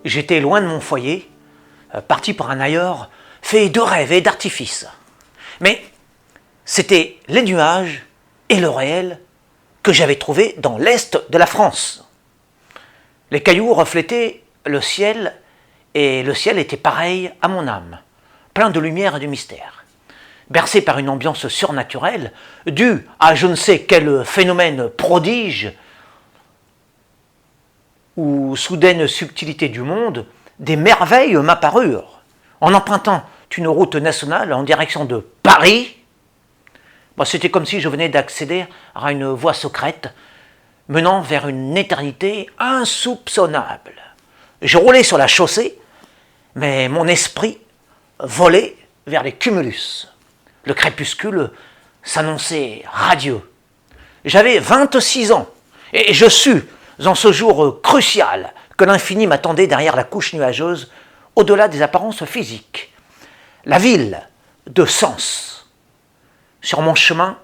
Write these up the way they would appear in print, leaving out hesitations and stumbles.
J'étais loin de mon foyer, parti pour un ailleurs, fait de rêves et d'artifices. Mais c'était les nuages et le réel que j'avais trouvé dans l'est de la France. Les cailloux reflétaient le ciel, et le ciel était pareil à mon âme, plein de lumière et de mystère. Bercé par une ambiance surnaturelle, due à je ne sais quel phénomène prodige ou soudaine subtilité du monde, des merveilles m'apparurent. En empruntant une route nationale en direction de Paris, c'était comme si je venais d'accéder à une voie secrète menant vers une éternité insoupçonnable. Je roulais sur la chaussée, mais mon esprit volait vers les cumulus. Le crépuscule s'annonçait radieux. J'avais 26 ans et je sus, en ce jour crucial, que l'infini m'attendait derrière la couche nuageuse, au-delà des apparences physiques. La ville de Sens, sur mon chemin,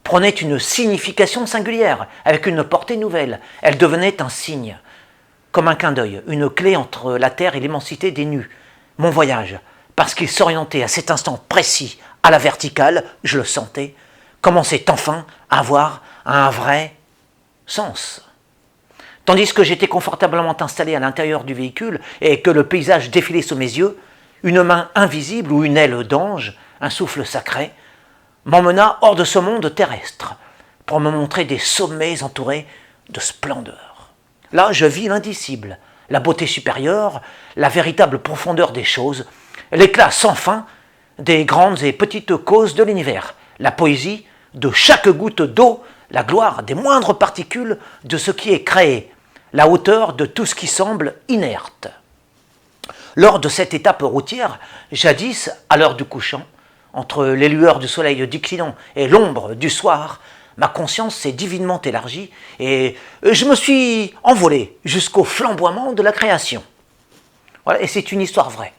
prenait une signification singulière, avec une portée nouvelle. Elle devenait un signe, comme un clin d'œil, une clé entre la terre et l'immensité des nues. Mon voyage, parce qu'il s'orientait à cet instant précis à la verticale, je le sentais, commençait enfin à avoir un vrai sens. Tandis que j'étais confortablement installé à l'intérieur du véhicule et que le paysage défilait sous mes yeux, une main invisible ou une aile d'ange, un souffle sacré, m'emmena hors de ce monde terrestre pour me montrer des sommets entourés de splendeur. Là, je vis l'indicible, la beauté supérieure, la véritable profondeur des choses, l'éclat sans fin des grandes et petites causes de l'univers, la poésie de chaque goutte d'eau, la gloire des moindres particules de ce qui est créé, la hauteur de tout ce qui semble inerte. Lors de cette étape routière, jadis, à l'heure du couchant, entre les lueurs du soleil déclinant et l'ombre du soir, ma conscience s'est divinement élargie et je me suis envolé jusqu'au flamboiement de la création. Voilà, et c'est une histoire vraie.